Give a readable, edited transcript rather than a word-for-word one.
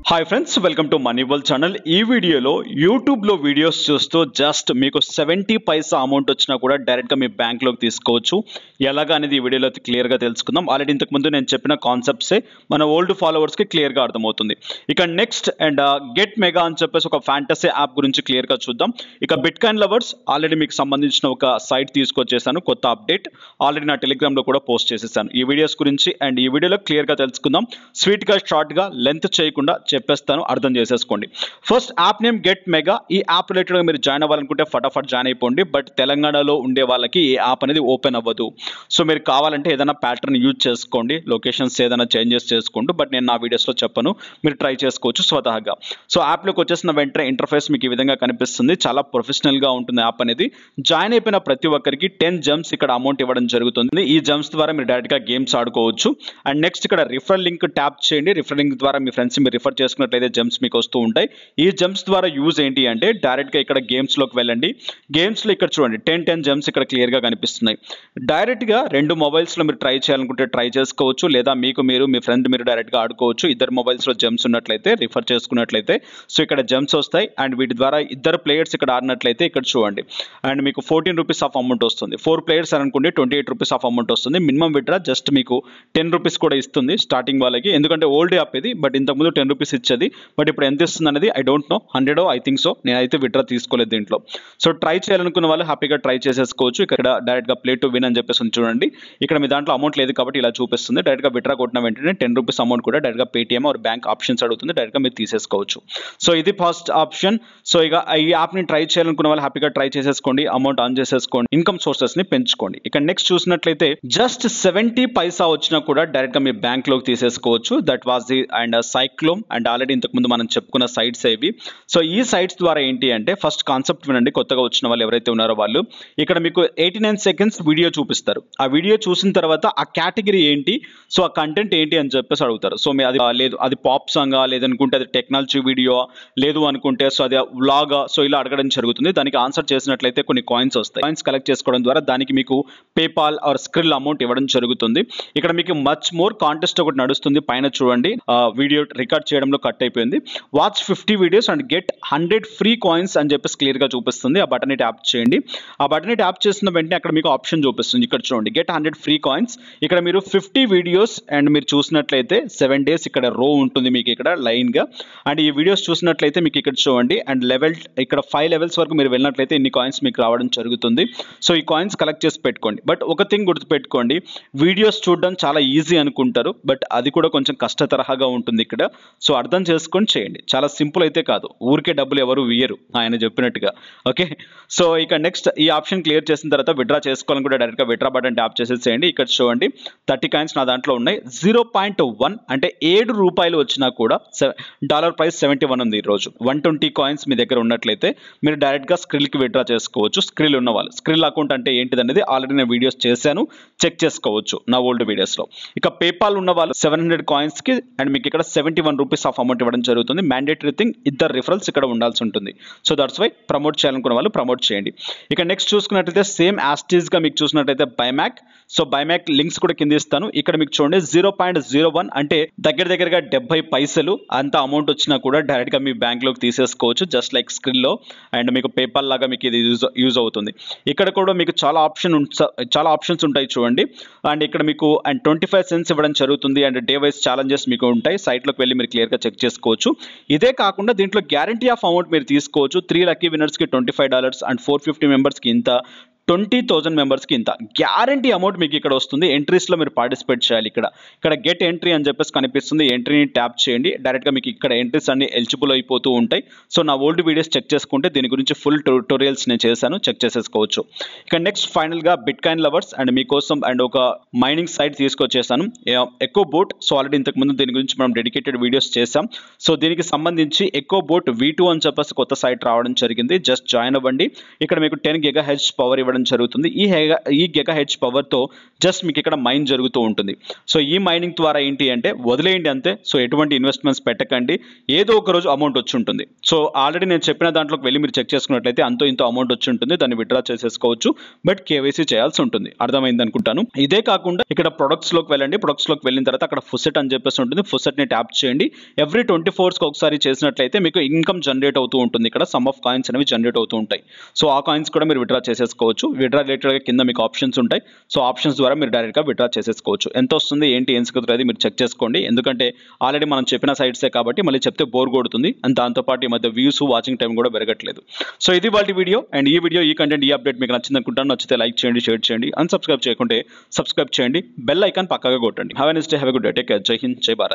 Hi friends, welcome to money world channel. ఈ వీడియోలో యూట్యూబ్లో వీడియోస్ చూస్తూ జస్ట్ మీకు 70 పైసా అమౌంట్ వచ్చినా కూడా డైరెక్ట్గా మీ బ్యాంక్లోకి తీసుకోవచ్చు. ఎలాగా అనేది ఈ వీడియోలో క్లియర్గా తెలుసుకుందాం. ఆల్రెడీ ఇంతకుముందు నేను చెప్పిన కాన్సెప్ట్సే మన ఓల్డ్ ఫాలోవర్స్కి క్లియర్గా అర్థమవుతుంది. ఇక నెక్స్ట్ గెట్ మెగా అని చెప్పేసి ఒక ఫ్యాంటసీ యాప్ గురించి క్లియర్గా చూద్దాం. ఇక బిట్ కాయిన్ లవర్స్ ఆల్రెడీ మీకు సంబంధించిన ఒక సైట్ తీసుకొచ్చేసాను, కొత్త అప్డేట్ ఆల్రెడీ నా టెలిగ్రామ్లో కూడా పోస్ట్ చేసేసాను ఈ వీడియోస్ గురించి. ఈ వీడియోలో క్లియర్గా తెలుసుకుందాం. స్వీట్గా షార్ట్గా లెంత్ చేయకుండా చెప్పేస్తాను, అర్థం చేసేసుకోండి. First app name get mega. ఈ యాప్ రిలేటెడ్గా మీరు జాయిన్ అవ్వాలనుకుంటే ఫటాఫట్ జాయిన్ అయిపోండి. బట్ తెలంగాణలో ఉండే వాళ్ళకి ఈ యాప్ అనేది ఓపెన్ అవ్వదు. సో మీరు కావాలంటే ఏదైనా ప్యాటర్న్ యూజ్ చేసుకోండి, లొకేషన్స్ ఏదైనా చేంజెస్ చేసుకోండి. బట్ నేను నా వీడియోస్లో చెప్పను, మీరు ట్రై చేసుకోవచ్చు స్వతహాగా. సో యాప్లోకి వచ్చేసిన వెంటనే ఇంటర్ఫేస్ మీకు ఈ విధంగా కనిపిస్తుంది. చాలా ప్రొఫెషనల్గా ఉంటుంది యాప్ అనేది. జాయిన్ అయిపోయిన ప్రతి ఒక్కరికి 10 జెమ్స్ ఇక్కడ అమౌంట్ ఇవ్వడం జరుగుతుంది. ఈ జెమ్స్ ద్వారా మీరు డైరెక్ట్గా గేమ్స్ ఆడుకోవచ్చు. అండ్ నెక్స్ట్ ఇక్కడ రిఫరల్ లింక్ ట్యాప్ చేయండి. రిఫరల్ లింక్ ద్వారా మీ ఫ్రెండ్స్ మీరు రిఫర్ చేసుకున్నట్లయితే జెమ్స్ మీకు వస్తూ ఉంటాయి. ఈ జెమ్స్ ద్వారా యూజ్ ఏంటి అంటే డైరెక్ట్గా ఇక్కడ గేమ్స్లోకి వెళ్ళండి. గేమ్స్లో ఇక్కడ చూడండి 10 జెమ్స్ ఇక్కడ క్లియర్గా కనిపిస్తున్నాయి. డైరెక్ట్గా 2 మొబైల్స్లో మీరు ట్రై చేయాలనుకుంటే ట్రై చేసుకోవచ్చు, లేదా మీ ఫ్రెండ్ మీరు డైరెక్ట్గా ఆడుకోవచ్చు. ఇద్దరు మొబైల్స్లో జెమ్స్ ఉన్నట్లయితే రిఫర్ చేసుకున్నట్లయితే సో ఇక్కడ జెమ్స్ వస్తాయి. అండ్ వీటి ద్వారా ఇద్దరు ప్లేయర్స్ ఇక్కడ ఆడినట్లయితే ఇక్కడ చూడండి అండ్ మీకు 14 రూపీస్ ఆఫ్ అమౌంట్ వస్తుంది. 4 ప్లేయర్స్ అనుకుంటే 28 రూపీస్ ఆఫ్ అమౌంట్ వస్తుంది. మినిమం విత్డ్రా జస్ట్ మీకు 10 రూపీస్ కూడా ఇస్తుంది స్టార్టింగ్ వాళ్ళకి, ఎందుకంటే ఓల్డ్ యాప్ ఇది. బట్ ఇంతకుముందు 10 రూపీస్ ఇచ్చేది. బట్ ఇప్పుడు ఎంత ఇస్తుంది అనేది I don't know, 100 I think so. నేనైతే విత్డ్రా తీసుకోలేదు దీంట్లో. సో ట్రై చేయాలనుకున్న వాళ్ళు హ్యాపీగా ట్రై చేసేసుకోవచ్చు. ఇక్కడ డైరెక్ట్గా ప్లే టు విన్ అని చెప్పేసి చూడండి. ఇక్కడ మీ దాంట్లో అమౌంట్ లేదు కాబట్టి ఇలా చూపిస్తుంది. డైరెక్ట్గా విత్డ్రా కొట్టిన వెంటనే 10 రూపీస్ అమౌంట్ కూడా డైరెక్ట్గా పేటీఎం ఆర్ బ్యాంక్ ఆప్షన్స్ అడుగుతుంది, డైరెక్ట్గా మీరు తీసేసుకోవచ్చు. సో ఇది ఫస్ట్ ఆప్షన్. సో ఇక ఈ యాప్ని ట్రై చేయాలనుకున్న వాళ్ళు హ్యాపీగా ట్రై చేసేసుకోండి, అమౌంట్ ఆన్ చేసేసుకోండి, ఇన్కమ్ సోర్సెస్ని పెంచుకోండి. ఇక నెక్స్ట్ చూసినట్లయితే జస్ట్ 70 పైసా వచ్చినా కూడా డైరెక్ట్గా మీ బ్యాంక్లోకి తీసేసుకోవచ్చు. దట్ వాజ్ ది సైక్లోమ్. ఆల్రెడీ ఇంతకుముందు మనం చెప్పుకున్న సైట్స్ ఇవి. సో ఈ సైట్స్ ద్వారా ఏంటి అంటే ఫస్ట్ కాన్సెప్ట్ వినండి. కొత్తగా వచ్చిన వాళ్ళు ఎవరైతే ఉన్నారో వాళ్ళు ఇక్కడ మీకు 89 సెకండ్స్ వీడియో చూపిస్తారు. ఆ వీడియో చూసిన తర్వాత ఆ కేటగిరీ ఏంటి, సో ఆ కంటెంట్ ఏంటి అని చెప్పేసి అడుగుతారు. సో మీ అది లేదు, అది పాప్ సాంగా, లేదనుకుంటే అది టెక్నాలజీ వీడియో, లేదు అనుకుంటే సో అది వ్లాగా, సో ఇలా అడగడం జరుగుతుంది. దానికి ఆన్సర్ చేసినట్లయితే కొన్ని కాయిన్స్ వస్తాయి. కాయిన్స్ కలెక్ట్ చేసుకోవడం ద్వారా దానికి మీకు పేపాల్ ఆర్ స్క్రిల్ అమౌంట్ ఇవ్వడం జరుగుతుంది. ఇక్కడ మీకు మచ్ మోర్ కాంటెస్ట్ ఒకటి నడుస్తుంది. పైన చూడండి వీడియో రికార్డ్ చేయడంలో కట్ అయిపోయింది. Watch 50 videos and get 100 free coins అని చెప్పేసి క్లియర్గా చూపిస్తుంది. ఆ బటన్ ట్యాప్ చేయండి. ఆ బటన్ ట్యాప్ చేసిన వెంటనే అక్కడ మీకు ఆప్షన్ చూపిస్తుంది. ఇక్కడ చూడండి గెట్ 100 ఫ్రీ కాయిన్స్. ఇక్కడ మీరు 50 వీడియోస్ అండ్ మీరు చూసినట్లయితే 7 డేస్ ఇక్కడ రో ఉంటుంది మీకు ఇక్కడ లైన్గా. అండ్ ఈ వీడియోస్ చూసినట్లయితే మీకు ఇక్కడ చూడండి అండ్ లెవెల్ ఇక్కడ 5 లెవెల్స్ వరకు మీరు వెళ్ళినట్లయితే ఇన్ని కాయిన్స్ మీకు రావడం జరుగుతుంది. సో ఈ కాయిన్స్ కలెక్ట్ చేసి పెట్టుకోండి. బట్ ఒక థింగ్ గుర్తుపెట్టుకోండి, వీడియోస్ చూడడం చాలా ఈజీ అనుకుంటారు, బట్ అది కూడా కొంచెం కష్ట తరహాగా ఉంటుంది ఇక్కడ. సో అర్థం చేసుకొని చేయండి. చాలా సింపుల్ అయితే కాదు, ఊరికే డబ్బులు ఎవరు ఇయ్యరు ఆయన చెప్పినట్టుగా. ఓకే, సో ఇక నెక్స్ట్ ఈ ఆప్షన్ క్లియర్ చేసిన తర్వాత విత్డ్రా చేసుకోవాలని కూడా డైరెక్ట్గా విత్డ్రా బటన్ ట్యాప్ చేసేసేయండి. ఇక్కడ చూడండి 30 కాయిన్స్ నా దాంట్లో ఉన్నాయి. 0.1 అంటే 7 రూపాయలు వచ్చినా కూడా డాలర్ ప్రైస్ 71 ఉంది ఈరోజు. 120 కాయిన్స్ మీ దగ్గర ఉన్నట్లయితే మీరు డైరెక్ట్గా స్క్రిల్కి విత్డ్రా చేసుకోవచ్చు. స్క్రిల్ ఉన్న వాళ్ళు, స్క్రిల్ అకౌంట్ అంటే ఏంటిది అనేది ఆల్రెడీ నేను వీడియోస్ చేశాను, చెక్ చేసుకోవచ్చు నా ఓల్డ్ వీడియోస్లో. ఇక పేపాల్ ఉన్న వాళ్ళు 700 కాయిన్స్కి అండ్ మీకు ఇక్కడ 71 రూపీస్ ఆఫ్ అమౌంట్ ఇవ్వడం జరుగుతుంది. మ్యాండేటరీ థింగ్, ఇద్దరు రిఫరల్స్ ఇక్కడ ఉండాల్సి ఉంటుంది. సో దట్స్ వై ప్రమోట్ చేయాలనుకున్న వాళ్ళు ప్రమోట్ చేయండి. ఇక నెక్స్ట్ చూసుకున్నట్లయితే సేమ్ యాస్టీస్గా మీకు చూసినట్లయితే బైమ్యాక్. సో బైమ్యాక్ లింక్స్ కూడా కింద ఇస్తాను. ఇక్కడ మీకు చూడండి 0.01 అంటే దగ్గరగా 70 పైసలు అంత అమౌంట్ వచ్చినా కూడా డైరెక్ట్గా మీ బ్యాంక్లోకి తీసేసుకోవచ్చు, జస్ట్ లైక్ స్క్రిల్లో. అండ్ మీకు పేపాల్ లాగా మీకు ఇది యూజ్ అవుతుంది. ఇక్కడ కూడా మీకు చాలా ఆప్షన్స్ ఉంటాయి చూడండి. అండ్ ఇక్కడ మీకు 25 సెంట్స్ ఇవ్వడం జరుగుతుంది. అండ్ డే వైజ్ ఛాలెంజెస్ మీకు ఉంటాయి. సైట్లోకి వెళ్ళి మీరు క్లియర్గా చెక్ చేసుకోవచ్చు. ఇదే కాకుండా దీంట్లో గ్యారంటీ ఆఫ్ అమౌంట్ మీరు తీసుకోవచ్చు. 3 లక్కీ విన్నర్స్కి $25 అండ్ 450 మెంబర్స్కి ఇంత, 20,000 మెంబర్స్కి ఇంత గ్యారంటీ అమౌంట్ మీకు ఇక్కడ వస్తుంది. ఎంట్రీస్లో మీరు పార్టిసిపేట్ చేయాలి. ఇక్కడ గెట్ ఎంట్రీ అని చెప్పేసి కనిపిస్తుంది. ఎంట్రీని ట్యాప్ చేయండి. డైరెక్ట్గా మీకు ఇక్కడ ఎంట్రీస్ అన్ని ఎలిజిబుల్ అయిపోతూ ఉంటాయి. సో నా ఓల్డ్ వీడియోస్ చెక్ చేసుకుంటే దీని గురించి ఫుల్ ట్యూటోరియల్స్ నేను చేశాను, చెక్ చేసేసుకోవచ్చు. ఇక నెక్స్ట్ ఫైనల్గా బిట్ కాయిన్ లవర్స్ అండ్ మీకోసం అండ్ ఒక మైనింగ్ సైట్ తీసుకొచ్చేసాను, ఎకో బోట్. సో ఆల్రెడీ ఇంతకుముందు దీని గురించి మనం డెడికేటెడ్ వీడియోస్ చేసాం. సో దీనికి సంబంధించి ఎకో బోట్ V2 అని చెప్పేసి కొత్త సైట్ రావడం జరిగింది. జస్ట్ జాయిన్ అవ్వండి. ఇక్కడ మీకు 10 GHz పవర్ ఇవ్వడం చేయడం జరుగుతుంది. ఈ గెగా హెడ్జ్ పవర్తో జస్ట్ మీకు ఇక్కడ మైన్ జరుగుతూ ఉంటుంది. సో ఈ మైనింగ్ ద్వారా ఏంటి అంటే వదిలేయండి అంతే. సో ఎటువంటి ఇన్వెస్ట్మెంట్స్ పెట్టకండి, ఏదో ఒక రోజు అమౌంట్ వచ్చి ఉంటుంది. సో ఆల్రెడీ నేను చెప్పిన దాంట్లోకి వెళ్ళి మీరు చెక్ చేసుకున్నట్లయితే అంతో ఇంతో అమౌంట్ వచ్చి ఉంటుంది, దాన్ని విత్డ్రా చేసేసుకోవచ్చు. బట్ కేవైసీ చేయాల్సి ఉంటుంది. అర్థమైంది అనుకుంటాను. ఇదే కాకుండా ఇక్కడ ప్రొడక్ట్స్ లోకి వెళ్ళండి. ప్రొడక్ట్స్ లోకి వెళ్ళిన తర్వాత అక్కడ ఫుసెట్ అని చెప్పేసి ఉంటుంది. ఫుసెట్ ని ట్యాప్ చేయండి. ఎవ్రీ 24 hours ఒకసారి చేసినట్లయితే మీకు ఇన్కమ్ జనరేట్ అవుతూ ఉంటుంది. ఇక్కడ సమ్ ఆఫ్ కాయిన్స్ అనేవి జనరేట్ అవుతూ ఉంటాయి. సో ఆ కాయిన్స్ కూడా మీరు విత్డ్రా చేసేసుకోవచ్చు. విత్డ్రా రిలేటెడ్ గా కింద మీకు ఆప్షన్స్ ఉంటాయి. సో ఆప్షన్స్ ద్వారా మీరు డైరెక్ట్ గా విత్డ్రా చేసేసుకోవచ్చు. ఎంత వస్తుంది ఏంటి ఏం సిగుతుంది అది మీరు చెక్ చేసుకోండి. ఎందుకంటే ఆల్రెడీ మనం చెప్పిన సైట్సే కాబట్టి మళ్ళీ చెప్తే బోర్ కొడుతుంది. అండ్ దాంతోపాటు ఈ మధ్య వ్యూస్ వాచింగ్ టైం కూడా పెరగట్లేదు. సో ఇది వాళ్ళ వీడియో. అండ్ ఈ వీడియో ఈ కంటెంట్ ఈ అప్డేట్ మీకు నచ్చింది అనుకుంటాను. నచ్చితే లైక్ చేయండి, షేర్ చేయండి, అన్సబ్స్క్రైబ్ చేయకుంటే సబ్స్క్రైబ్ చేయండి, బెల్ ఐకాన్ పక్కగా కొట్టండి. Have a nice day, have a good day, take care, జై హింద్, జై భారత్.